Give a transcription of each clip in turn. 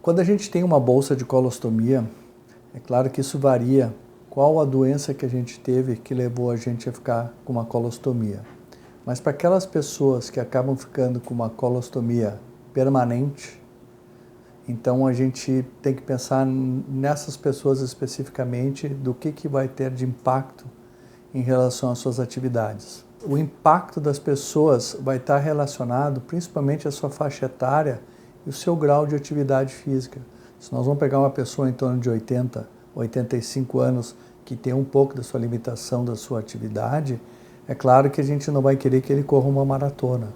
Quando a gente tem uma bolsa de colostomia, é claro que isso varia qual a doença que a gente teve que levou a gente a ficar com uma colostomia. Mas para aquelas pessoas que acabam ficando com uma colostomia permanente, então a gente tem que pensar nessas pessoas especificamente do que vai ter de impacto em relação às suas atividades. O impacto das pessoas vai estar relacionado principalmente à sua faixa etária e o seu grau de atividade física. Se nós vamos pegar uma pessoa em torno de 80, 85 anos que tem um pouco da sua limitação da sua atividade, é claro que a gente não vai querer que ele corra uma maratona.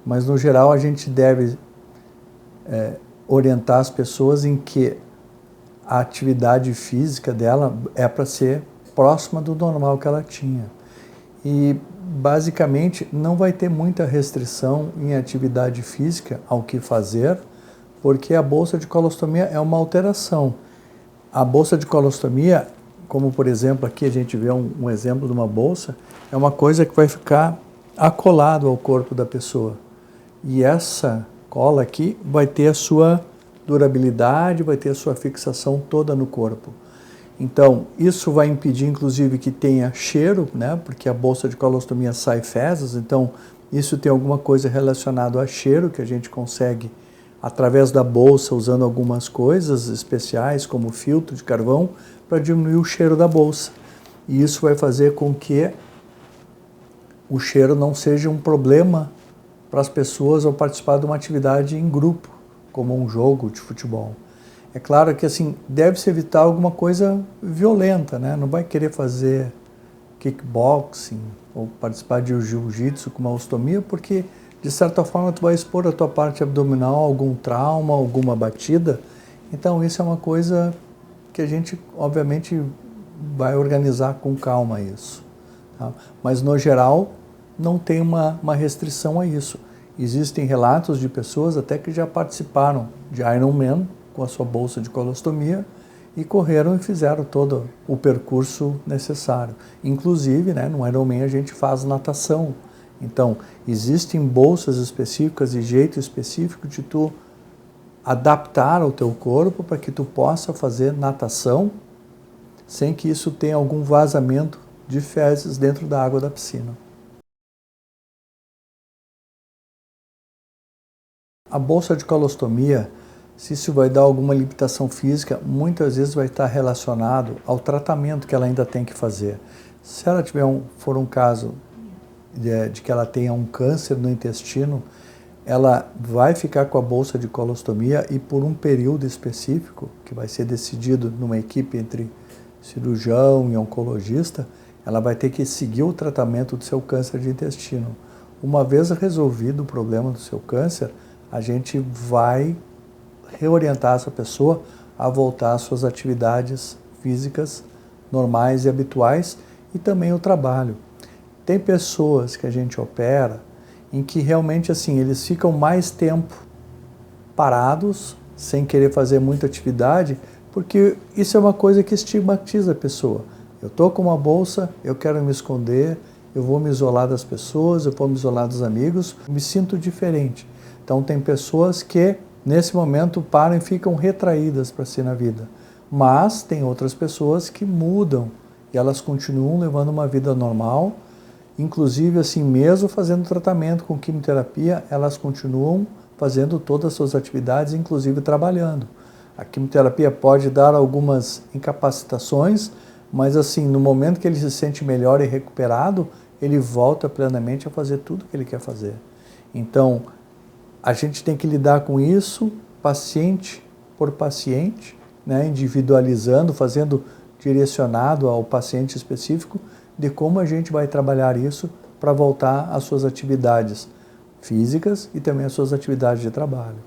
Mas no geral a gente deve orientar as pessoas em que a atividade física dela é para ser próxima do normal que ela tinha. E basicamente não vai ter muita restrição em atividade física ao que fazer, porque a bolsa de colostomia é uma alteração. A bolsa de colostomia, como por exemplo aqui a gente vê um exemplo de uma bolsa, é uma coisa que vai ficar acolado ao corpo da pessoa. E essa cola aqui vai ter a sua durabilidade, vai ter a sua fixação toda no corpo. Então, isso vai impedir, inclusive, que tenha cheiro, né? Porque a bolsa de colostomia sai fezes, então isso tem alguma coisa relacionada a cheiro que a gente consegue, através da bolsa, usando algumas coisas especiais, como filtro de carvão, para diminuir o cheiro da bolsa. E isso vai fazer com que o cheiro não seja um problema para as pessoas ao participar de uma atividade em grupo, como um jogo de futebol. É claro que assim, deve-se evitar alguma coisa violenta, né? Não vai querer fazer kickboxing ou participar de jiu-jitsu com uma ostomia, porque de certa forma tu vai expor a tua parte abdominal a algum trauma, alguma batida. Então isso é uma coisa que a gente obviamente vai organizar com calma isso. Tá? Mas no geral não tem uma restrição a isso. Existem relatos de pessoas até que já participaram de Ironman com a sua bolsa de colostomia e correram e fizeram todo o percurso necessário. Inclusive, né, no Ironman a gente faz natação. Então, existem bolsas específicas e jeito específico de tu adaptar ao teu corpo para que tu possa fazer natação sem que isso tenha algum vazamento de fezes dentro da água da piscina. A bolsa de colostomia, se isso vai dar alguma limitação física, muitas vezes vai estar relacionado ao tratamento que ela ainda tem que fazer. Se ela for um caso de que ela tenha um câncer no intestino, ela vai ficar com a bolsa de colostomia e por um período específico, que vai ser decidido numa equipe entre cirurgião e oncologista, ela vai ter que seguir o tratamento do seu câncer de intestino. Uma vez resolvido o problema do seu câncer, a gente vai reorientar essa pessoa a voltar às suas atividades físicas normais e habituais e também o trabalho. Tem pessoas que a gente opera em que realmente assim eles ficam mais tempo parados, sem querer fazer muita atividade, porque isso é uma coisa que estigmatiza a pessoa. Eu estou com uma bolsa, eu quero me esconder, eu vou me isolar das pessoas, eu vou me isolar dos amigos, me sinto diferente. Então tem pessoas que nesse momento param e ficam retraídas para si na vida. Mas tem outras pessoas que mudam e elas continuam levando uma vida normal, inclusive assim mesmo fazendo tratamento com quimioterapia, elas continuam fazendo todas as suas atividades, inclusive trabalhando. A quimioterapia pode dar algumas incapacitações, mas assim, no momento que ele se sente melhor e recuperado, ele volta plenamente a fazer tudo que ele quer fazer. Então, a gente tem que lidar com isso paciente por paciente, né, individualizando, fazendo direcionado ao paciente específico de como a gente vai trabalhar isso para voltar às suas atividades físicas e também às suas atividades de trabalho.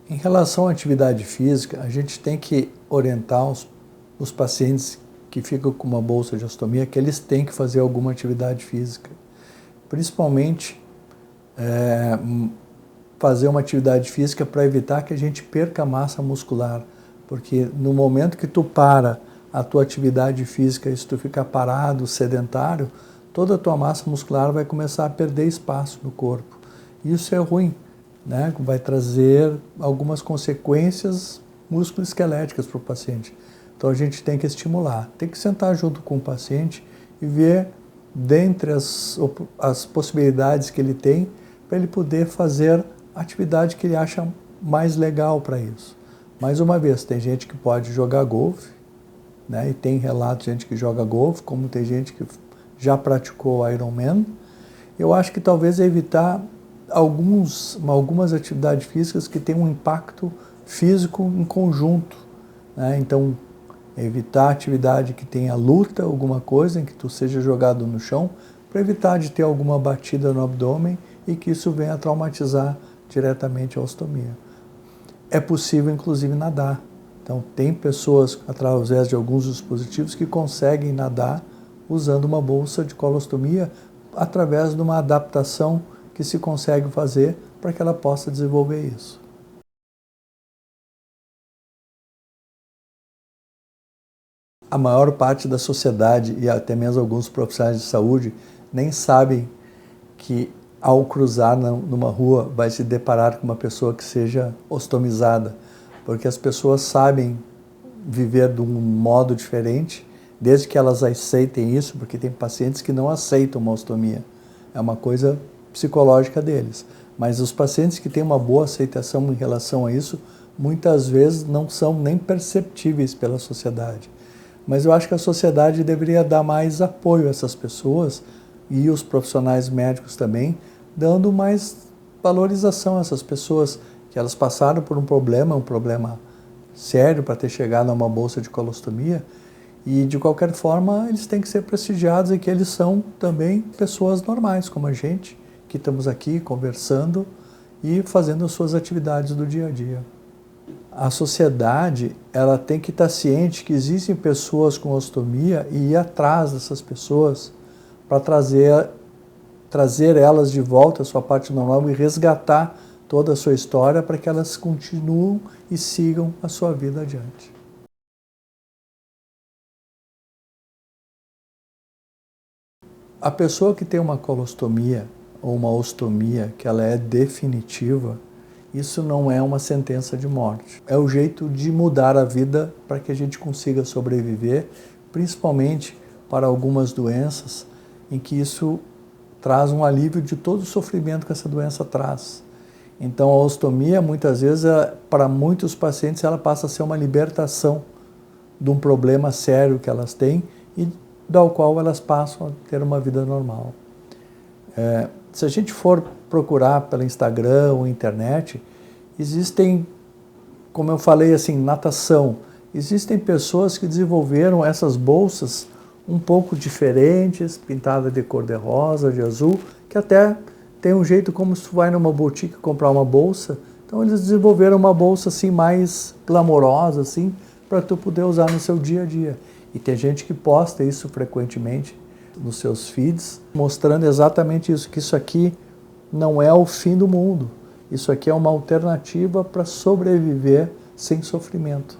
Em relação à atividade física, a gente tem que orientar os pacientes que ficam com uma bolsa de ostomia que eles têm que fazer alguma atividade física. Principalmente fazer uma atividade física para evitar que a gente perca massa muscular, porque no momento que tu para a tua atividade física e se tu ficar parado, sedentário, toda a tua massa muscular vai começar a perder espaço no corpo. Isso é ruim, né? Vai trazer algumas consequências musculoesqueléticas para o paciente. Então a gente tem que estimular, tem que sentar junto com o paciente e ver dentre as possibilidades que ele tem para ele poder fazer a atividade que ele acha mais legal para isso. Mais uma vez, tem gente que pode jogar golfe, né? E tem relatos de gente que joga golfe, como tem gente que já praticou Ironman. Eu acho que talvez evitar algumas atividades físicas que têm um impacto físico em conjunto, né? Então, evitar atividade que tenha luta, alguma coisa em que tu seja jogado no chão, para evitar de ter alguma batida no abdômen e que isso venha a traumatizar diretamente a ostomia. É possível, inclusive, nadar. Então, tem pessoas, através de alguns dispositivos, que conseguem nadar usando uma bolsa de colostomia através de uma adaptação que se consegue fazer para que ela possa desenvolver isso. A maior parte da sociedade e até mesmo alguns profissionais de saúde nem sabem que ao cruzar numa rua vai se deparar com uma pessoa que seja ostomizada, porque as pessoas sabem viver de um modo diferente, desde que elas aceitem isso, porque tem pacientes que não aceitam uma ostomia, é uma coisa psicológica deles. Mas os pacientes que têm uma boa aceitação em relação a isso, muitas vezes não são nem perceptíveis pela sociedade. Mas eu acho que a sociedade deveria dar mais apoio a essas pessoas e os profissionais médicos também, dando mais valorização a essas pessoas que elas passaram por um problema sério para ter chegado a uma bolsa de colostomia e de qualquer forma eles têm que ser prestigiados e que eles são também pessoas normais como a gente, que estamos aqui conversando e fazendo as suas atividades do dia a dia. A sociedade ela tem que estar ciente que existem pessoas com ostomia e ir atrás dessas pessoas para trazer elas de volta à sua parte normal e resgatar toda a sua história para que elas continuem e sigam a sua vida adiante. A pessoa que tem uma colostomia ou uma ostomia que ela é definitiva, isso não é uma sentença de morte. É o jeito de mudar a vida para que a gente consiga sobreviver, principalmente para algumas doenças em que isso traz um alívio de todo o sofrimento que essa doença traz. Então a ostomia, muitas vezes, para muitos pacientes, ela passa a ser uma libertação de um problema sério que elas têm e do qual elas passam a ter uma vida normal. Se a gente for procurar pelo Instagram ou internet, existem, como eu falei assim, natação. Existem pessoas que desenvolveram essas bolsas um pouco diferentes, pintadas de cor-de-rosa, de azul, que até tem um jeito como se tu vai numa boutique comprar uma bolsa. Então eles desenvolveram uma bolsa assim mais glamourosa, assim, para tu poder usar no seu dia a dia. E tem gente que posta isso frequentemente nos seus feeds, mostrando exatamente isso, que isso aqui não é o fim do mundo. Isso aqui é uma alternativa para sobreviver sem sofrimento.